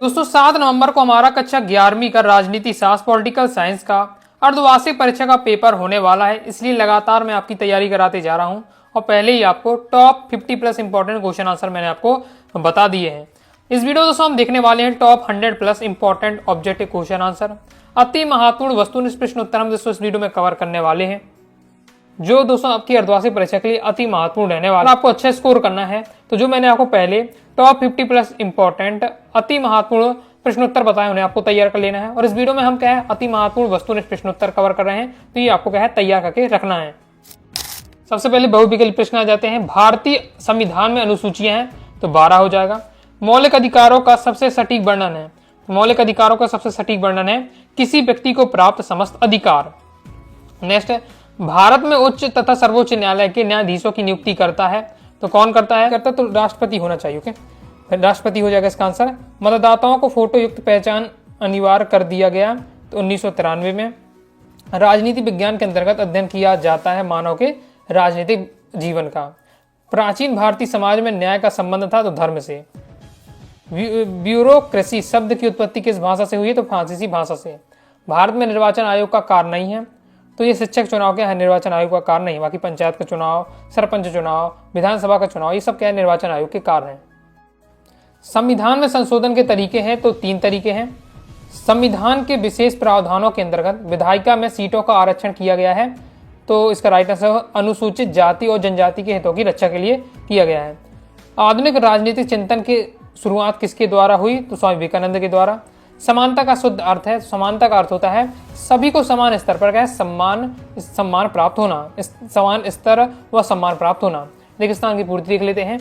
दोस्तों 7 नवंबर को हमारा कक्षा 11वीं का राजनीति शास्त्र पॉलिटिकल साइंस का अर्धवार्षिक परीक्षा का पेपर होने वाला है, इसलिए लगातार मैं आपकी तैयारी कराते जा रहा हूं और पहले ही आपको top 50 plus important question answer मैंने आपको बता दिए हैं। इस वीडियो दोस्तों हम देखने वाले हैं top 100 plus important objective question answer, अति महत्वपूर्ण वस्तुनिष्ठ प्रश्न उत्तर हम दोस्तों इस वीडियो में कवर करने वाले हैं, जो दोस्तों आपकी अर्धवार्षिक परीक्षा के लिए अति महत्वपूर्ण रहने वाला है। आपको अच्छा स्कोर करना है तो जो मैंने आपको पहले टॉप 50 प्लस इंपॉर्टेंट अति महत्वपूर्ण प्रश्नोत्तर बताए उन्हें आपको तैयार कर लेना है। और इस वीडियो में हम क्या है अति महत्वपूर्ण वस्तुनिष्ठ प्रश्नोत्तर कवर कर रहे हैं, तो ये आपको क्या है तैयार करके रखना है। सबसे पहले बहुविकल्पी प्रश्न आ जाते हैं। भारतीय संविधान में अनुसूचियां हैं तो 12 हो जाएगा। मौलिक अधिकारों का सबसे सटीक वर्णन है, मौलिक अधिकारों का सबसे सटीक वर्णन है किसी व्यक्ति को प्राप्त समस्त अधिकार। नेक्स्ट है, भारत में उच्च तथा सर्वोच्च न्यायालय के न्यायाधीशों की नियुक्ति करता है तो कौन करता है? तो राष्ट्रपति होना चाहिए। ओके, राष्ट्रपति हो जाएगा इसका आंसर। मतदाताओं को फोटो युक्त पहचान अनिवार्य कर दिया गया तो 1993 में। राजनीति विज्ञान के अंतर्गत अध्ययन किया जाता है मानव के राजनीतिक जीवन का। प्राचीन भारतीय समाज में न्याय का संबंध था तो धर्म से। ब्यूरोक्रेसी शब्द की उत्पत्ति किस भाषा से हुई है? तो फ्रांसीसी भाषा से। भारत में निर्वाचन आयोग का कार्य नहीं है तो ये शिक्षक चुनाव क्या है? निर्वाचन आयोग का कार्य नहीं। बाकी पंचायत का चुनाव, सरपंच चुनाव, विधानसभा का चुनाव, ये सब क्या है निर्वाचन आयोग के कार्य हैं। संविधान में संशोधन के तरीके हैं तो 3 तरीके हैं। संविधान के विशेष प्रावधानों के अंतर्गत विधायिका में सीटों का आरक्षण किया गया है तो इसका राइट आंसर अनुसूचित जाति और जनजाति के हितों की रक्षा के लिए किया गया है। आधुनिक राजनीतिक चिंतन की शुरुआत किसके द्वारा हुई? तो स्वामी विवेकानंद के द्वारा। समानता का शुद्ध अर्थ है, समानता का अर्थ होता है सभी को समान स्तर पर क्या है सम्मान प्राप्त होना, समान स्तर व सम्मान प्राप्त होना। रेगिस्तान की पूर्ति देख लेते हैं।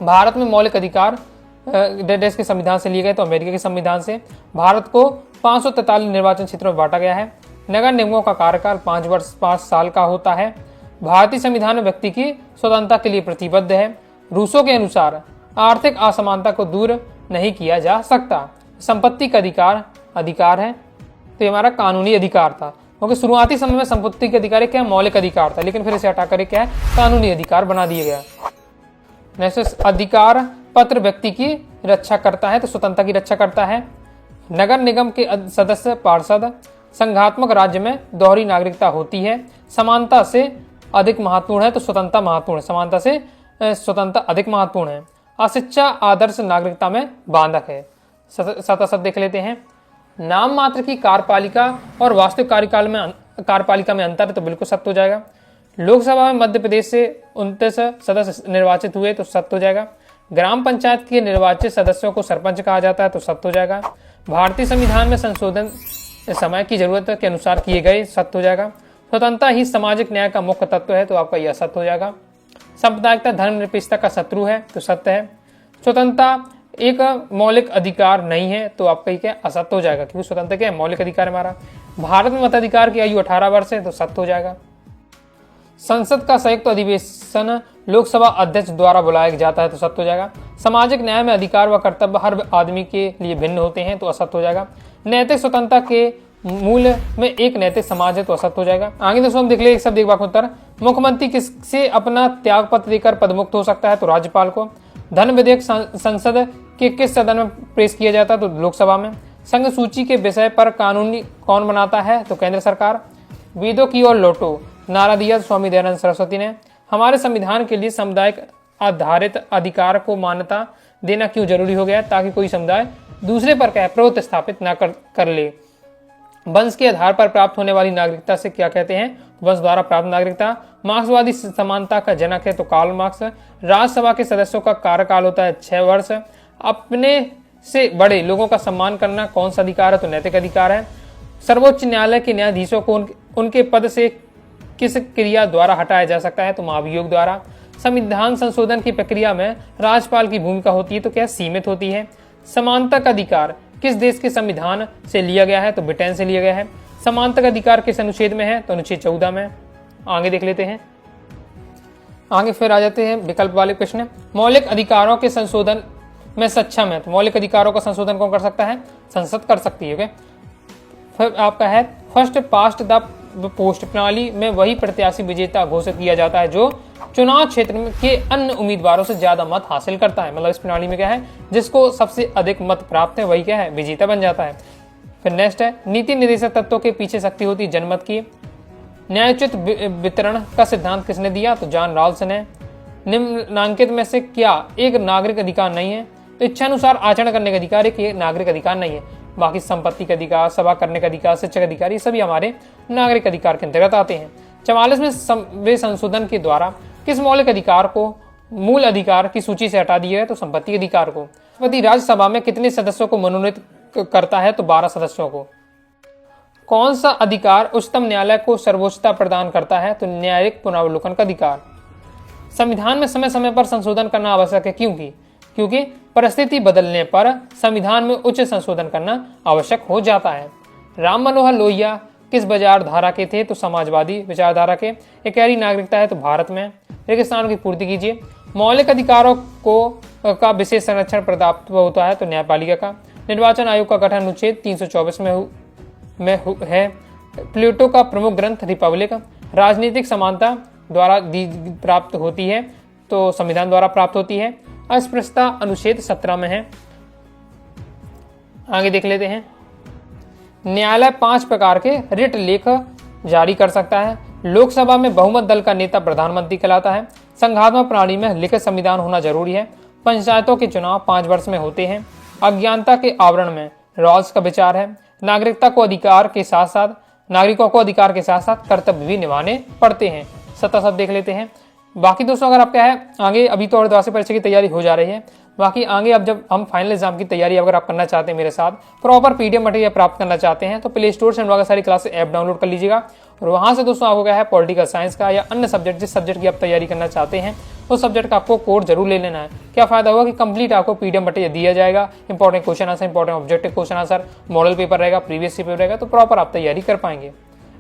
भारत में मौलिक अधिकार देश के संविधान से लिए गए तो अमेरिका के संविधान से। भारत को 543 निर्वाचन क्षेत्रों में बांटा गया है। नगर निगमों का कार्यकाल 5 साल का होता है। भारतीय संविधान में व्यक्ति की स्वतंत्रता के लिए प्रतिबद्ध है। रूसों के अनुसार आर्थिक असमानता को दूर नहीं किया जा सकता। संपत्ति का अधिकार है तो ये हमारा कानूनी अधिकार था, क्योंकि शुरुआती समय में संपत्ति के अधिकार क्या मौलिक अधिकार था, लेकिन फिर इसे हटाकर क्या है कानूनी अधिकार बना दिया गया। नेक्स्ट, अधिकार पत्र व्यक्ति की रक्षा करता है तो स्वतंत्रता की रक्षा करता है। नगर निगम के सदस्य पार्षद। संघात्मक राज्य में दोहरी नागरिकता होती है। समानता से अधिक महत्वपूर्ण है तो स्वतंत्रता महत्वपूर्ण है, समानता से स्वतंत्रता अधिक महत्वपूर्ण है। अशिक्षा आदर्श नागरिकता में बांधक है। सतासत देख लेते हैं। नाम मात्र की कार्यपालिका और वास्तविक कार्यपालिका में अंतर है तो बिल्कुल सत्य हो जाएगा। लोकसभा में मध्य प्रदेश से 29 सदस्य निर्वाचित हुए तो सत्य हो जाएगा। ग्राम पंचायत के निर्वाचित सदस्यों को सरपंच कहा जाता है तो सत्य हो जाएगा। भारतीय संविधान में संशोधन समय की जरूरत के अनुसार किए गए, सत्य हो जाएगा। स्वतंत्रता ही सामाजिक न्याय का मुख्य तत्व है तो आपका यह सत्य हो जाएगा। सांप्रदायिकता धर्मनिरपेक्षता का शत्रु है तो सत्य है। स्वतंत्रता एक मौलिक अधिकार नहीं है तो आपका क्या असत्य हो जाएगा, क्योंकि स्वतंत्र क्या है मौलिक अधिकार हमारा। भारत में मताधिकार की आयु 18 वर्ष है तो सत्य हो जाएगा। संसद का संयुक्त अधिवेशन लोकसभा अध्यक्ष द्वारा बुलाया जाता है तो सत्य हो जाएगा। सामाजिक न्याय में अधिकार व कर्तव्य हर आदमी के लिए भिन्न होते हैं तो असत्य हो जाएगा। नैतिक स्वतंत्रता के मूल में एक नैतिक समाज है तो असत्य हो जाएगा। आगे दोस्तों हम देख ले एक शब्द एक वाक्य उत्तर। मुख्यमंत्री किससे अपना त्याग पत्र देकर पदमुक्त हो सकता है तो राज्यपाल को। धन विधेयक संसद के किस सदन में पेश किया जाता है तो लोकसभा में। संघ सूची के विषय पर कानूनी कौन बनाता है तो केंद्र सरकार। वेदों की ओर लौटो नारा दिया स्वामी दयानंद सरस्वती ने। हमारे संविधान के लिए सामुदायिक आधारित अधिकार को मान्यता देना क्यों जरूरी हो गया? ताकि कोई समुदाय दूसरे पर क्या प्रभुत्व स्थापित न कर ले। वंश के आधार पर प्राप्त होने वाली नागरिकता से क्या कहते हैं? वंश द्वारा प्राप्त नागरिकता। मार्क्सवादी समानता का जनक है तो कार्ल मार्क्स। राज्यसभा के सदस्यों का कार्यकाल होता है 6 वर्ष। अपने से बड़े लोगों का सम्मान करना कौन सा अधिकार है तो नैतिक अधिकार है। सर्वोच्च न्यायालय के न्यायाधीशों को उनके पद से किस क्रिया द्वारा हटाया जा सकता है तो महाभियोग द्वारा। संविधान संशोधन की प्रक्रिया में राज्यपाल की भूमिका होती है तो क्या सीमित होती है। समानता का अधिकार किस देश के संविधान से लिया गया है तो ब्रिटेन से लिया गया है। समानता का अधिकार किस अनुच्छेद में है तो अनुच्छेद 14 में। आगे देख लेते हैं। आगे फिर आ जाते हैं विकल्प वाले प्रश्न। मौलिक अधिकारों के संशोधन में सक्षम है तो मौलिक अधिकारों का संशोधन कौन कर सकता है? संसद कर सकती है। फिर आपका है फर्स्ट पास्ट द पोस्ट प्रणाली में वही प्रत्याशी विजेता घोषित किया जाता है जो चुनाव क्षेत्र में के अन्य उम्मीदवारों से ज्यादा मत हासिल करता है। मतलब इस प्रणाली में क्या है, जिसको सबसे अधिक मत प्राप्त है वही क्या है, विजेता बन जाता है। फिर नेक्स्ट है, नीति निर्देशक तत्वों के पीछे शक्ति होती है जनमत की। न्यायोचित वितरण का सिद्धांत किसने दिया, तो जॉन रॉल्स ने। निम्नलिखित में से क्या एक नागरिक अधिकार नहीं है, तो इच्छानुसार आचरण करने का अधिकार एक नागरिक अधिकार नहीं है। बाकी संपत्ति का अधिकार, सभा करने का अधिकार, शिक्षा का अधिकार, ये सभी हमारे नागरिक अधिकार के अंतर्गत आते हैं। 44वें संशोधन के द्वारा किस मौलिक अधिकार को मूल अधिकार की सूची से हटा दिया है, तो संपत्ति के अधिकार को। राष्ट्रपति राज्यसभा में कितने सदस्यों को मनोनीत करता है, तो 12 सदस्यों को। कौन सा अधिकार उच्चतम न्यायालय को सर्वोच्चता प्रदान करता है, तो न्यायिक पुनरावलोकन का अधिकार। संविधान में समय समय पर संशोधन करना आवश्यक है, क्योंकि परिस्थिति बदलने पर संविधान में उच्च संशोधन करना आवश्यक हो जाता है। राम मनोहर लोहिया किस विचारधारा के थे, तो समाजवादी विचारधारा के। एक गहरी नागरिकता है, तो भारत में। रेगिस्तान की पूर्ति कीजिए। मौलिक अधिकारों का विशेष संरक्षण प्राप्त होता है, तो न्यायपालिका का। निर्वाचन आयोग का गठन अनुच्छेद 324 में है। प्लेटो का प्रमुख ग्रंथ रिपब्लिक। राजनीतिक समानता द्वारा प्राप्त होती है, तो संविधान द्वारा प्राप्त होती है। अस्पृश्यता अनुच्छेद 17 में है। आगे देख लेते हैं। न्यायालय 5 प्रकार के रिट लेख जारी कर सकता है। लोकसभा में बहुमत दल का नेता प्रधानमंत्री कहलाता है। संघात्मक प्रणाली में लिखित संविधान होना जरूरी है। पंचायतों के चुनाव 5 वर्ष में होते हैं। अज्ञानता के आवरण में रॉल्स का विचार है। नागरिकों को अधिकार के साथ साथ कर्तव्य भी निभाने पड़ते हैं। 7 शब्द देख लेते हैं। बाकी दोस्तों अगर आप क्या है आगे अभी तो और द्वारा परीक्षा की तैयारी हो जा रही है, बाकी आगे अब जब हम फाइनल एग्जाम की तैयारी अगर आप करना चाहते हैं मेरे साथ, प्रॉपर पीडीएफ मटेरियल प्राप्त करना चाहते हैं, तो प्ले स्टोर से बहुत सारी क्लास ऐप डाउनलोड कर लीजिएगा और वहां से दोस्तों आपको क्या है पॉलिटिकल साइंस का या अन्य सब्जेक्ट जिस सब्जेक्ट की आप तैयारी करना चाहते हैं उस सब्जेक्ट का आपको कोर्स जरूर ले लेना है। क्या फायदा होगा कि कंप्लीट आपको पीडीएफ मटेरियल दिया जाएगा, important question answer, important objective question answer, model paper रहेगा, प्रीवियस पेपर रहेगा, तो प्रॉपर आप तैयारी कर पाएंगे।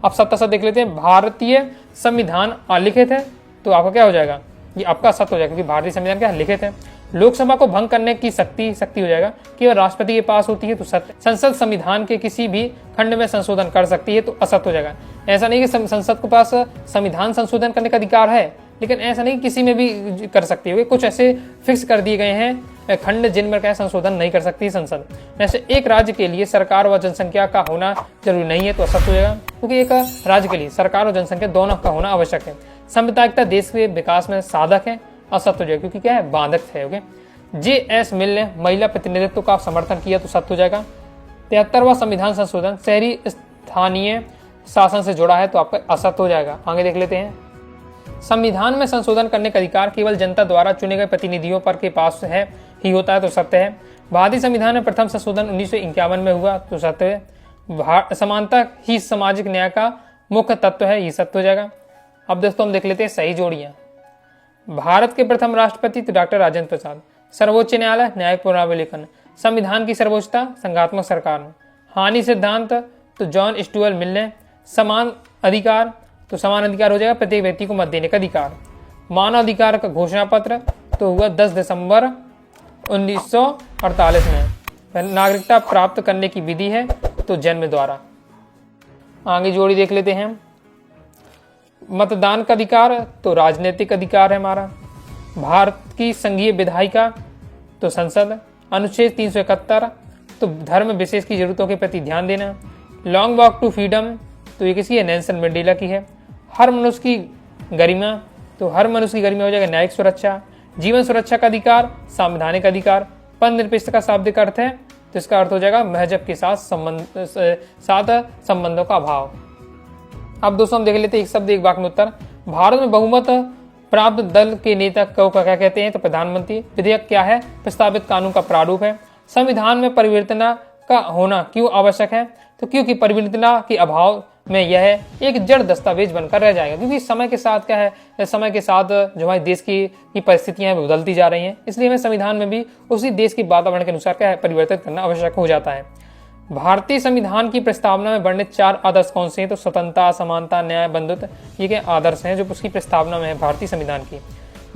अब 7 शब्द देख लेते हैं। भारतीय संविधान अलिखित है, तो आपका क्या हो जाएगा, ये आपका सत्य हो जाएगा क्योंकि भारतीय संविधान क्या लिखित है। लोकसभा को भंग करने की शक्ति हो जाएगा, केवल राष्ट्रपति के पास होती है, तो सत्य। संसद संविधान के किसी भी खंड में संशोधन कर सकती है, तो असत्य हो जाएगा। ऐसा नहीं कि संसद के पास संविधान संशोधन करने का अधिकार है, लेकिन ऐसा नहीं किसी में भी कर सकती है। कुछ ऐसे फिक्स कर दिए गए हैं खंड जिनमें क्या संशोधन नहीं कर सकती संसद। जैसे एक राज्य के लिए सरकार व जनसंख्या का होना जरूरी नहीं है, तो असत्य हो जाएगा, क्योंकि एक राज्य के लिए सरकार और जनसंख्या दोनों का होना आवश्यक है। संविधायिकता देश के विकास में साधक है, असत्य हो जाएगा, क्योंकि क्या है बाधक है। ओके। जे.एस. मिल ने महिला प्रतिनिधित्व का समर्थन किया, तो सत्य हो जाएगा। 73वां संविधान संशोधन शहरी स्थानीय शासन से जुड़ा है, तो आपका असत्य हो जाएगा। आगे देख लेते हैं। संविधान में संशोधन करने का अधिकार केवल जनता द्वारा चुने गए प्रतिनिधियों पर के पास ही होता है, तो सत्य है। भारतीय संविधान में प्रथम संशोधन 1951 में हुआ, तो सत्य है। समानता ही सामाजिक न्याय का मुख्य तत्व है, ये सत्य हो जाएगा। अब दोस्तों हम देख लेते हैं सही जोड़ियां। भारत के प्रथम राष्ट्रपति तो डॉक्टर राजेंद्र प्रसाद। सर्वोच्च न्यायालय न्यायिक पुनरावलोकन। संविधान की सर्वोच्चता संघात्मक सरकार में। हानि सिद्धांत तो जॉन स्टुअर्ट मिल ने। समान अधिकार तो समान अधिकार हो जाएगा, प्रत्येक व्यक्ति को मत देने का अधिकार। मानव अधिकार का घोषणा पत्र तो हुआ 10 दिसंबर 1948 में। नागरिकता प्राप्त करने की विधि है, तो जन्म द्वारा। आगे जोड़ी देख लेते हैं। मतदान का अधिकार तो राजनीतिक अधिकार है हमारा। भारत की संघीय विधायिका तो संसद। अनुच्छेद 371 तो धर्म विशेष की जरूरतों के प्रति ध्यान देना। लॉन्ग वॉक टू फ्रीडम तो ये किसकी है, नेल्सन मंडेला की है। हर मनुष्य की गरिमा तो हर मनुष्य की गरिमा हो जाएगा न्यायिक सुरक्षा। जीवन सुरक्षा का अधिकार संवैधानिक अधिकार। पद निरपेक्षता का शाब्दिक अर्थ है, तो इसका अर्थ हो जाएगा मजहब के साथ संबंधों का अभाव। अब दोस्तों हम देख लेते हैं एक शब्द एक वाक्य में उत्तर। भारत में बहुमत प्राप्त दल के नेता को क्या कहते हैं, तो प्रधानमंत्री। विधेयक क्या है, प्रस्तावित कानून का प्रारूप है। संविधान में परिवर्तन का होना क्यों आवश्यक है, तो क्योंकि परिवर्तन के अभाव में यह एक जड़ दस्तावेज बनकर रह जाएगा, क्योंकि समय के साथ क्या है, समय के साथ जो हमारे देश की परिस्थितियां हैं बदलती जा रही हैं, इसलिए हमें संविधान में भी उसी देश के वातावरण के अनुसार क्या है परिवर्तित करना आवश्यक हो जाता है। भारतीय संविधान की प्रस्तावना में वर्णित 4 आदर्श कौन से हैं, तो स्वतंत्रता, समानता, न्याय, बंधुत्व, ये क्या आदर्श हैं जो उसकी प्रस्तावना में है भारतीय संविधान की।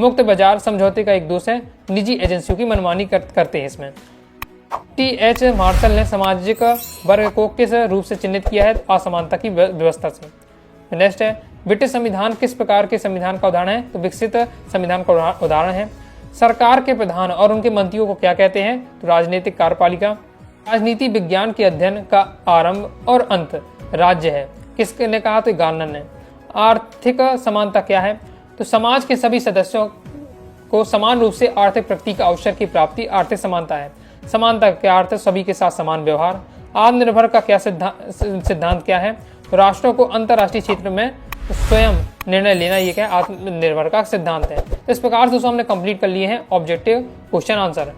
मुक्त बाजार समझौते का एक दोष है, निजी एजेंसियों की मनमानी करते हैं इसमें। टी.एच. मार्शल ने सामाजिक वर्ग को किस रूप से चिन्हित किया है, असमानता की व्यवस्था से। नेक्स्ट है ब्रिटिश संविधान किस प्रकार के संविधान का उदाहरण है? तो विकसित संविधान का उदाहरण है। सरकार के प्रधान और उनके मंत्रियों को क्या कहते हैं? तो राजनीतिक कार्यपालिका। राजनीति विज्ञान के अध्ययन का आरंभ और अंत राज्य है, किसने कहा? तो गार्नर ने। आर्थिक समानता क्या है? तो समाज के सभी सदस्यों को समान रूप से आर्थिक प्रगति का अवसर की प्राप्ति आर्थिक समानता है। समानता का अर्थ सभी के साथ समान व्यवहार। आत्मनिर्भर का क्या सिद्धांत क्या है? तो राष्ट्रों को अंतर्राष्ट्रीय क्षेत्र में स्वयं निर्णय लेना, ये क्या है? आत्मनिर्भर का सिद्धांत है। इस प्रकार से दोस्तों हमने कंप्लीट कर लिए हैं ऑब्जेक्टिव क्वेश्चन आंसर।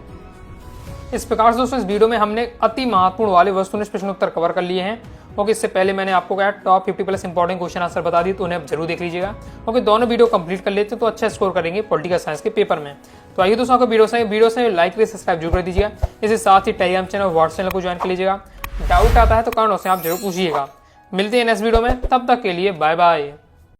इस प्रकार से दोस्तों इस वीडियो में हमने अति महत्वपूर्ण वाले वस्तुनिष्ठ प्रश्न उत्तर कवर कर लिए हैं। ओके, इससे पहले मैंने आपको क्या top 50 plus important question answer बता दी, तो उन्हें आप जरूर देख लीजिएगा। ओके, दोनों वीडियो कंप्लीट कर लेते तो अच्छा स्कोर करेंगे पॉलिटिकल साइंस के पेपर में। तो आइए दोस्तों, आपको वीडियो से लाइक करिए, सब्सक्राइब जरूर कर दीजिएगा। इसके साथ ही टेलीग्राम चैनल व्हाट्सएप चैनल को ज्वाइन कर लीजिएगा। डाउट आता है तो कमेंट बॉक्स में आप जरूर पूछिएगा। मिलते हैं नेक्स्ट वीडियो में, तब तक के लिए बाय बाय।